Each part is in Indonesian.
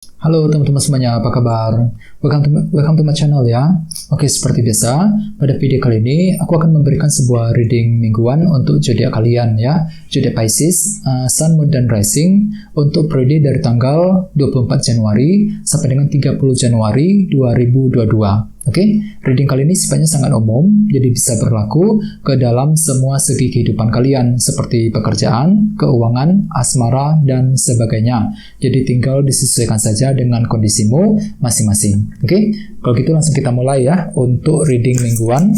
Halo teman-teman semuanya, apa kabar? Welcome to my channel ya. Oke, seperti biasa, pada video kali ini aku akan memberikan sebuah reading mingguan untuk zodiak kalian ya. Zodiak Pisces, Sun, Moon, dan Rising untuk periode dari tanggal 24 Januari sampai dengan 30 Januari 2022. Oke, reading kali ini sifatnya sangat umum, jadi bisa berlaku ke dalam semua segi kehidupan kalian, seperti pekerjaan, keuangan, asmara, dan sebagainya. Jadi tinggal disesuaikan saja dengan kondisimu masing-masing. Oke, kalau gitu langsung kita mulai ya untuk reading mingguan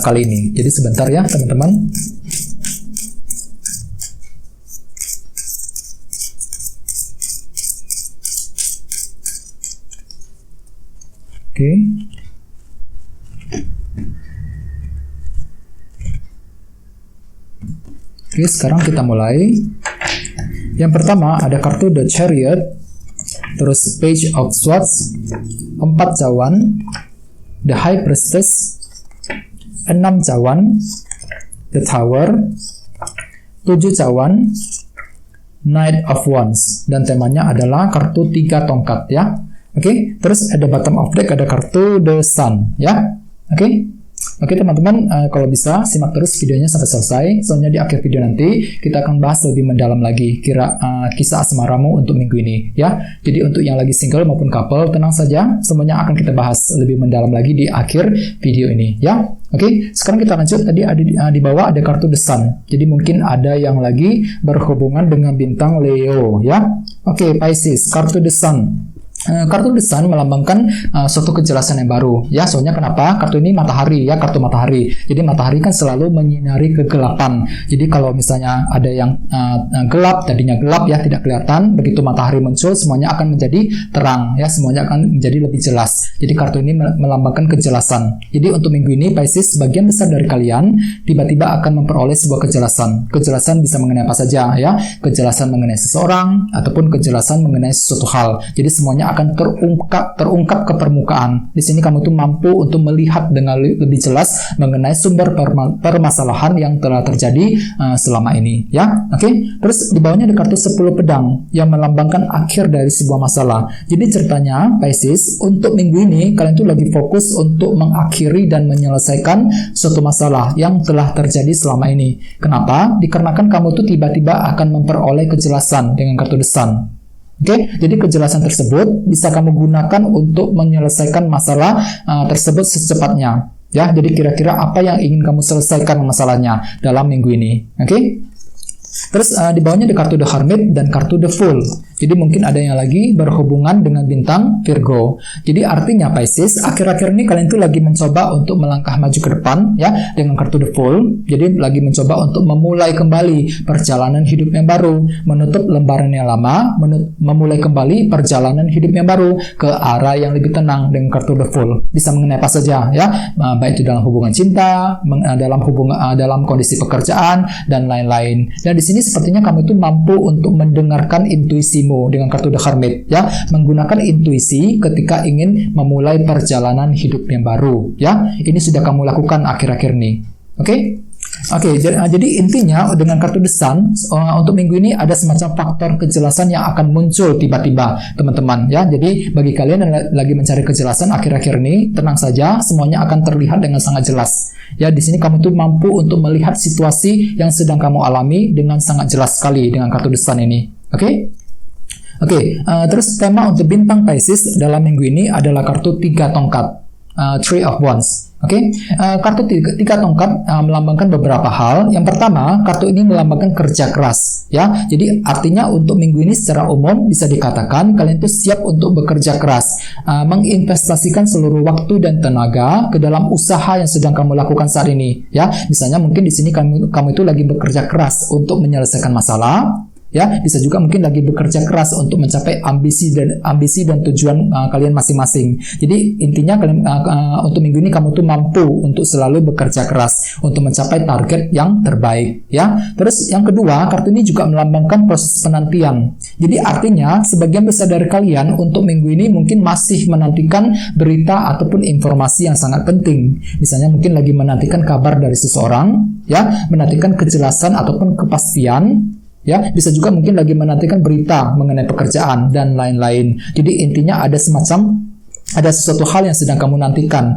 kali ini. Jadi sebentar ya teman-teman. Oke. Oke, sekarang kita mulai. Yang pertama ada kartu The Chariot, terus Page of Swords, 4 cawan, The High Priestess, 6 cawan, The Tower, 7 cawan, Knight of Wands, dan temanya adalah kartu 3 tongkat ya. Oke, terus ada bottom of deck ada kartu The Sun ya. Oke teman-teman, kalau bisa simak terus videonya sampai selesai. Soalnya di akhir video nanti kita akan bahas lebih mendalam lagi kisah asmaramu untuk minggu ini ya. Jadi untuk yang lagi single maupun couple, tenang saja, semuanya akan kita bahas lebih mendalam lagi di akhir video ini ya. Oke, sekarang kita lanjut. Tadi ada di bawah ada kartu The Sun. Jadi mungkin ada yang lagi berhubungan dengan bintang Leo ya. Oke, Pisces, kartu The Sun. Kartu The Sun melambangkan suatu kejelasan yang baru ya. Soalnya kenapa? Kartu ini matahari ya, kartu matahari. Jadi matahari kan selalu menyinari kegelapan. Jadi kalau misalnya ada yang gelap, tadinya gelap ya, tidak kelihatan, begitu matahari muncul semuanya akan menjadi terang ya, semuanya akan menjadi lebih jelas. Jadi kartu ini melambangkan kejelasan. Jadi untuk minggu ini Pisces, sebagian besar dari kalian tiba-tiba akan memperoleh sebuah kejelasan. Kejelasan bisa mengenai apa saja ya. Kejelasan mengenai seseorang ataupun kejelasan mengenai sesuatu hal. Jadi semuanya akan terungkap ke permukaan. Di sini kamu tuh mampu untuk melihat dengan lebih jelas mengenai sumber permasalahan yang telah terjadi selama ini ya. Oke. Terus di bawahnya ada kartu 10 pedang yang melambangkan akhir dari sebuah masalah. Jadi ceritanya Pisces, untuk minggu ini kalian tuh lagi fokus untuk mengakhiri dan menyelesaikan suatu masalah yang telah terjadi selama ini. Kenapa? Dikarenakan kamu tuh tiba-tiba akan memperoleh kejelasan dengan kartu The Sun. Oke, jadi kejelasan tersebut bisa kamu gunakan untuk menyelesaikan masalah tersebut secepatnya. Ya, jadi kira-kira apa yang ingin kamu selesaikan masalahnya dalam minggu ini. Oke. Terus di bawahnya ada kartu The Hermit dan kartu The Fool. Jadi mungkin ada yang lagi berhubungan dengan bintang Virgo. Jadi artinya Pisces, akhir-akhir ini kalian tuh lagi mencoba untuk melangkah maju ke depan ya dengan kartu The Fool. Jadi lagi mencoba untuk memulai kembali perjalanan hidup yang baru, menutup lembaran yang lama, memulai kembali perjalanan hidup yang baru ke arah yang lebih tenang dengan kartu The Fool. Bisa mengenai apa saja ya, baik itu dalam hubungan cinta, dalam kondisi pekerjaan dan lain-lain. Dan di sini sepertinya kamu itu mampu untuk mendengarkan intuisimu dengan kartu The Hermit ya, menggunakan intuisi ketika ingin memulai perjalanan hidup yang baru ya. Ini sudah kamu lakukan akhir-akhir ini. Oke, jadi intinya dengan kartu The Sun untuk minggu ini ada semacam faktor kejelasan yang akan muncul tiba-tiba teman-teman ya. Jadi bagi kalian yang lagi mencari kejelasan akhir-akhir ini, tenang saja, semuanya akan terlihat dengan sangat jelas ya. Di sini kamu tuh mampu untuk melihat situasi yang sedang kamu alami dengan sangat jelas sekali dengan kartu The Sun ini. Oke, terus tema untuk bintang Pisces dalam minggu ini adalah kartu 3 tongkat, Three of Wands. Kartu 3 tongkat melambangkan beberapa hal. Yang pertama, kartu ini melambangkan kerja keras ya. Jadi artinya untuk minggu ini secara umum bisa dikatakan kalian tuh siap untuk bekerja keras, menginvestasikan seluruh waktu dan tenaga ke dalam usaha yang sedang kamu lakukan saat ini ya. Misalnya mungkin di sini kamu itu lagi bekerja keras untuk menyelesaikan masalah. Ya, bisa juga mungkin lagi bekerja keras untuk mencapai ambisi dan tujuan kalian masing-masing. Jadi intinya kalian untuk minggu ini kamu tuh mampu untuk selalu bekerja keras untuk mencapai target yang terbaik ya. Terus yang kedua, kartu ini juga melambangkan proses penantian. Jadi artinya sebagian besar dari kalian untuk minggu ini mungkin masih menantikan berita ataupun informasi yang sangat penting. Misalnya mungkin lagi menantikan kabar dari seseorang ya, menantikan kejelasan ataupun kepastian ya. Bisa juga mungkin lagi menantikan berita mengenai pekerjaan dan lain-lain. Jadi intinya ada sesuatu hal yang sedang kamu nantikan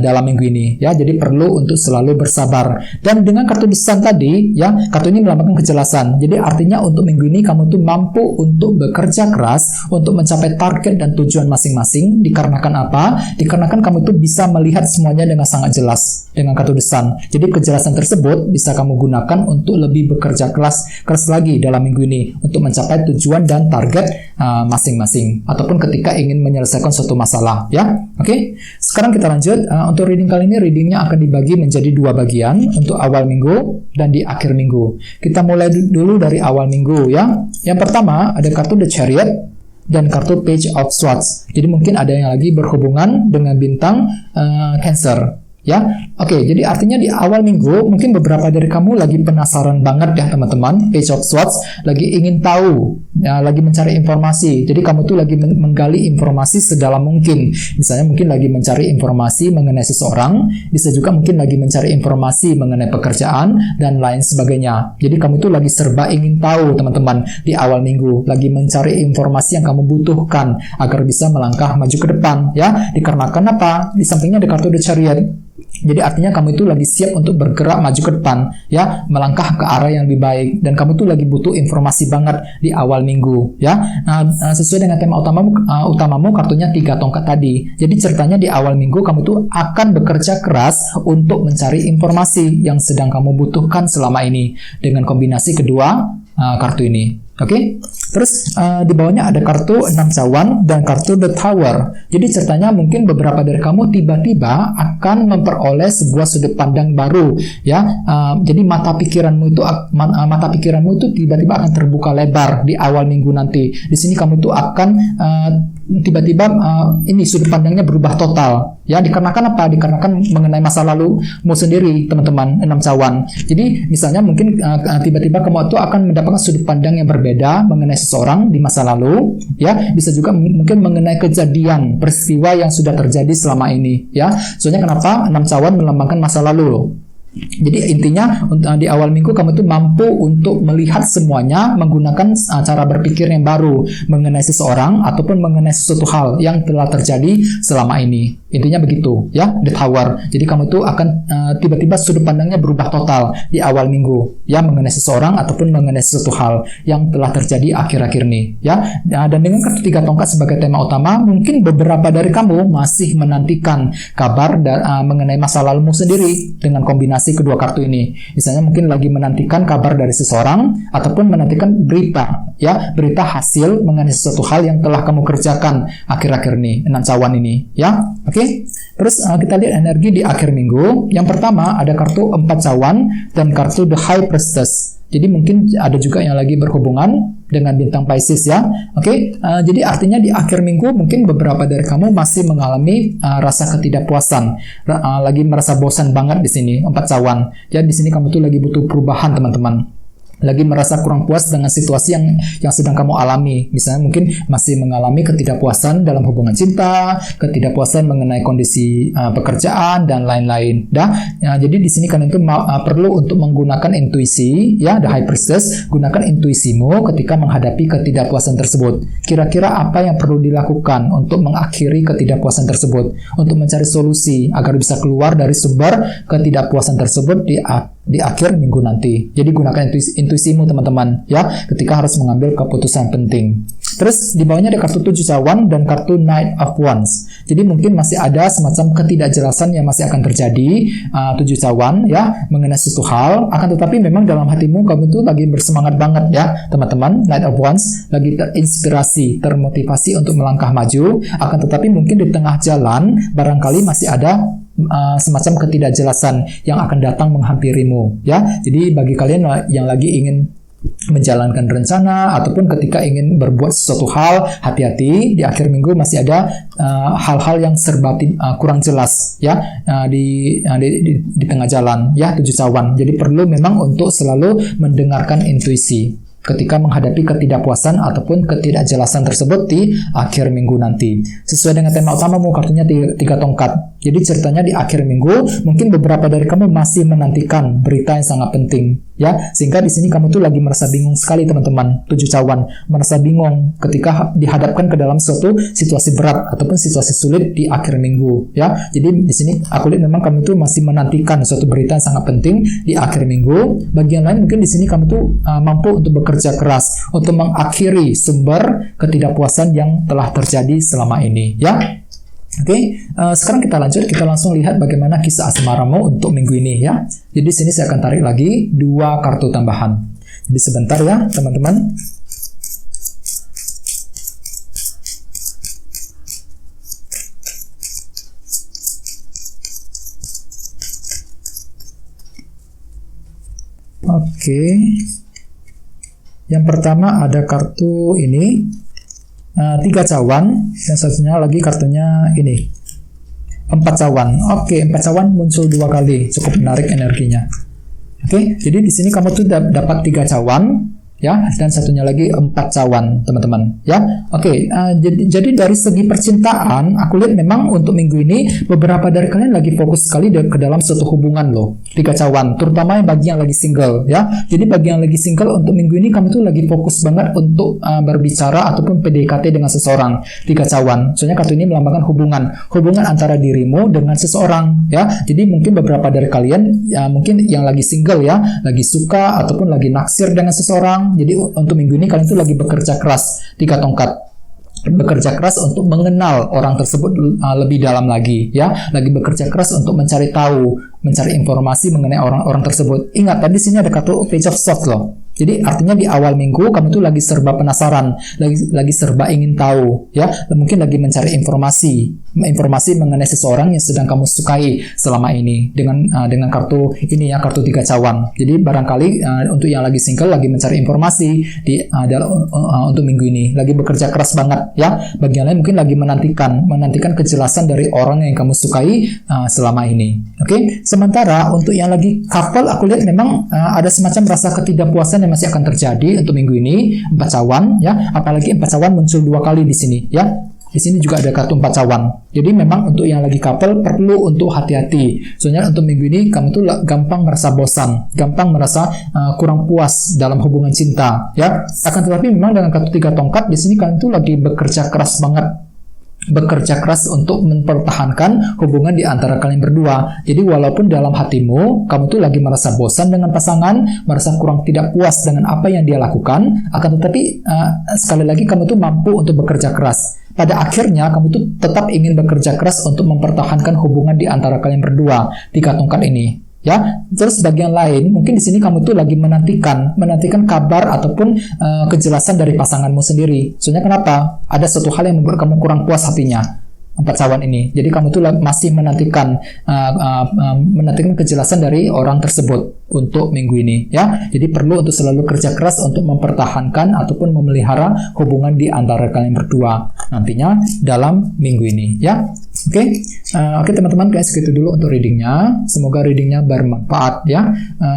dalam minggu ini, ya. Jadi perlu untuk selalu bersabar. Dan dengan kartu The Sun tadi, ya, kartu ini melambangkan kejelasan. Jadi artinya untuk minggu ini kamu tuh mampu untuk bekerja keras untuk mencapai target dan tujuan masing-masing. Dikarenakan apa? Dikarenakan kamu tuh bisa melihat semuanya dengan sangat jelas dengan kartu The Sun. Jadi kejelasan tersebut bisa kamu gunakan untuk lebih bekerja keras lagi dalam minggu ini untuk mencapai tujuan dan target masing-masing, ataupun ketika ingin menyelesaikan suatu masalah, ya. Oke. Sekarang kita lanjut. Untuk reading kali ini, readingnya akan dibagi menjadi 2 bagian, untuk awal minggu dan di akhir minggu. Kita mulai dulu dari awal minggu, ya. Yang pertama ada kartu The Chariot dan kartu Page of Swords. Jadi mungkin ada yang lagi berhubungan dengan bintang Cancer, ya. Oke, jadi artinya di awal minggu mungkin beberapa dari kamu lagi penasaran banget ya teman-teman. Page of Swords lagi ingin tahu, ya, lagi mencari informasi. Jadi kamu tuh lagi menggali informasi sedalam mungkin. Misalnya mungkin lagi mencari informasi mengenai seseorang, bisa juga mungkin lagi mencari informasi mengenai pekerjaan dan lain sebagainya. Jadi kamu tuh lagi serba ingin tahu teman-teman di awal minggu, lagi mencari informasi yang kamu butuhkan agar bisa melangkah maju ke depan, ya. Dikarenakan apa? Di sampingnya ada kartu The Chariot. Jadi artinya kamu itu lagi siap untuk bergerak maju ke depan, ya, melangkah ke arah yang lebih baik, dan kamu tuh lagi butuh informasi banget di awal minggu, ya. Nah, sesuai dengan tema utamamu kartunya 3 tongkat tadi. Jadi ceritanya di awal minggu kamu tuh akan bekerja keras untuk mencari informasi yang sedang kamu butuhkan selama ini dengan kombinasi kedua kartu ini. Oke. Terus di bawahnya ada kartu 6 cawan dan kartu The Tower. Jadi ceritanya mungkin beberapa dari kamu tiba-tiba akan memperoleh sebuah sudut pandang baru, ya. Jadi mata pikiranmu itu tiba-tiba akan terbuka lebar di awal minggu nanti. Di sini kamu itu akan tiba-tiba ini sudut pandangnya berubah total, ya. Dikarenakan apa? Dikarenakan mengenai masa lalumu sendiri, teman-teman, 6 cawan. Jadi misalnya mungkin tiba-tiba kamu itu akan mendapatkan sudut pandang yang berbeda mengenai seseorang di masa lalu, ya. Bisa juga mungkin mengenai kejadian peristiwa yang sudah terjadi selama ini, ya. Soalnya kenapa 6 cawan melambangkan masa lalu loh. Jadi intinya di awal minggu kamu tuh mampu untuk melihat semuanya menggunakan cara berpikir yang baru mengenai seseorang ataupun mengenai sesuatu hal yang telah terjadi selama ini. Intinya begitu, ya, The Tower. Jadi kamu tuh akan tiba-tiba sudut pandangnya berubah total di awal minggu, ya, mengenai seseorang ataupun mengenai sesuatu hal yang telah terjadi akhir-akhir ini, ya. Dan dengan kartu 3 tongkat sebagai tema utama, mungkin beberapa dari kamu masih menantikan kabar mengenai masa lalumu sendiri dengan kombinasi kedua kartu ini. Misalnya mungkin lagi menantikan kabar dari seseorang ataupun menantikan berita, ya, berita hasil mengenai sesuatu hal yang telah kamu kerjakan akhir-akhir ini, 6 cawan ini, ya. Oke. Terus kita lihat energi di akhir minggu. Yang pertama ada kartu 4 cawan dan kartu The High Priestess. Jadi mungkin ada juga yang lagi berhubungan dengan bintang Pisces, ya. Oke. Jadi artinya di akhir minggu mungkin beberapa dari kamu masih mengalami rasa ketidakpuasan, lagi merasa bosan banget di sini, 4 cawan. Ya, di sini kamu tuh lagi butuh perubahan, teman-teman. Lagi merasa kurang puas dengan situasi yang sedang kamu alami. Misalnya mungkin masih mengalami ketidakpuasan dalam hubungan cinta, ketidakpuasan mengenai kondisi pekerjaan dan lain-lain. Jadi di sini kalian itu perlu untuk menggunakan intuisi, ya, The High Priestess. Gunakan intuisimu ketika menghadapi ketidakpuasan tersebut. Kira-kira apa yang perlu dilakukan untuk mengakhiri ketidakpuasan tersebut, untuk mencari solusi agar bisa keluar dari sumber ketidakpuasan tersebut di akhir minggu nanti. Jadi gunakan intuisimu, teman-teman, ya, ketika harus mengambil keputusan penting. Terus di bawahnya ada kartu 7 cawan dan kartu Knight of Wands. Jadi mungkin masih ada semacam ketidakjelasan yang masih akan terjadi, 7 cawan, ya, mengenai sesuatu hal. Akan tetapi memang dalam hatimu kamu itu lagi bersemangat banget, ya, teman-teman. Knight of Wands lagi terinspirasi, termotivasi untuk melangkah maju. Akan tetapi mungkin di tengah jalan barangkali masih ada semacam ketidakjelasan yang akan datang menghampirimu, ya. Jadi bagi kalian yang lagi ingin menjalankan rencana ataupun ketika ingin berbuat sesuatu hal, hati-hati, di akhir minggu masih ada hal-hal yang serba kurang jelas, ya, di tengah jalan, ya, 7 cawan. Jadi perlu memang untuk selalu mendengarkan intuisi ketika menghadapi ketidakpuasan ataupun ketidakjelasan tersebut di akhir minggu nanti. Sesuai dengan tema utamamu, kartunya 3 tongkat. Jadi ceritanya di akhir minggu, mungkin beberapa dari kamu masih menantikan berita yang sangat penting, ya. Sehingga di sini kamu tuh lagi merasa bingung sekali teman-teman, 7 cawan, merasa bingung ketika dihadapkan ke dalam suatu situasi berat ataupun situasi sulit di akhir minggu, ya. Jadi di sini aku lihat memang kamu tuh masih menantikan suatu berita yang sangat penting di akhir minggu. Bagian lain mungkin di sini kamu tuh mampu untuk bekerja keras untuk mengakhiri sumber ketidakpuasan yang telah terjadi selama ini, ya. Oke, sekarang kita lanjut, kita langsung lihat bagaimana kisah asmaramu untuk minggu ini, ya. Jadi di sini saya akan tarik lagi 2 kartu tambahan. Jadi sebentar ya teman-teman. Oke, yang pertama ada kartu ini 3 cawan, dan satunya lagi kartunya ini 4 cawan. Oke, 4 cawan muncul 2 kali, cukup menarik energinya. Oke, jadi di sini kamu tuh dapat 3 cawan, ya, dan satunya lagi 4 cawan, teman-teman, ya. Oke, jadi dari segi percintaan, aku lihat memang untuk minggu ini beberapa dari kalian lagi fokus sekali ke dalam suatu hubungan loh. 3 cawan, terutama bagi yang lagi single, ya. Jadi bagi yang lagi single untuk minggu ini kamu tuh lagi fokus banget untuk berbicara ataupun PDKT dengan seseorang. 3 cawan. Soalnya kartu ini melambangkan hubungan antara dirimu dengan seseorang, ya. Jadi mungkin beberapa dari kalian ya, mungkin yang lagi single ya, lagi suka ataupun lagi naksir dengan seseorang. Jadi untuk minggu ini kalian tuh lagi bekerja keras, 3 tongkat. Bekerja keras untuk mengenal orang tersebut lebih dalam lagi, ya. Lagi bekerja keras untuk mencari tahu, mencari informasi mengenai orang-orang tersebut. Ingat, tadi sini ada kartu Page of Swords loh. Jadi artinya di awal minggu kamu tuh lagi serba penasaran, lagi serba ingin tahu, ya. Mungkin lagi mencari informasi mengenai seseorang yang sedang kamu sukai selama ini dengan kartu ini ya, kartu 3 cawan. Jadi barangkali untuk yang lagi single lagi mencari informasi untuk minggu ini, lagi bekerja keras banget, ya. Bagian lain mungkin lagi menantikan kejelasan dari orang yang kamu sukai selama ini. Oke. Sementara untuk yang lagi couple, aku lihat memang ada semacam rasa ketidakpuasan yang masih akan terjadi untuk minggu ini, 4 cawan, ya. Apalagi 4 cawan muncul 2 kali di sini, ya. Di sini juga ada kartu 4 cawan. Jadi memang untuk yang lagi couple perlu untuk hati-hati. Soalnya untuk minggu ini kamu tuh gampang merasa bosan, gampang merasa kurang puas dalam hubungan cinta, ya. Akan tetapi memang dengan kartu 3 tongkat di sini kalian tuh lagi bekerja keras banget. Bekerja keras untuk mempertahankan hubungan di antara kalian berdua. Jadi walaupun dalam hatimu kamu tuh lagi merasa bosan dengan pasangan, merasa kurang tidak puas dengan apa yang dia lakukan, akan tetapi sekali lagi kamu tuh mampu untuk bekerja keras. Pada akhirnya kamu tuh tetap ingin bekerja keras untuk mempertahankan hubungan di antara kalian berdua. 3 tongkat ini, ya. Terus bagian lain mungkin di sini kamu tuh lagi menantikan kabar ataupun kejelasan dari pasanganmu sendiri. Soalnya kenapa? Ada suatu hal yang membuat kamu kurang puas hatinya, 4 cawan ini. Jadi kamu tuh masih menantikan kejelasan dari orang tersebut untuk minggu ini, ya. Jadi perlu untuk selalu kerja keras untuk mempertahankan ataupun memelihara hubungan di antara kalian berdua nantinya dalam minggu ini, ya. Oke, teman-teman, kayak segitu dulu untuk readingnya. Semoga readingnya bermanfaat, ya.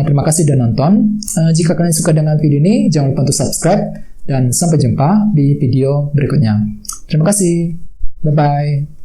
Terima kasih sudah nonton. Jika kalian suka dengan video ini, jangan lupa untuk subscribe dan sampai jumpa di video berikutnya. Terima kasih. Bye-bye.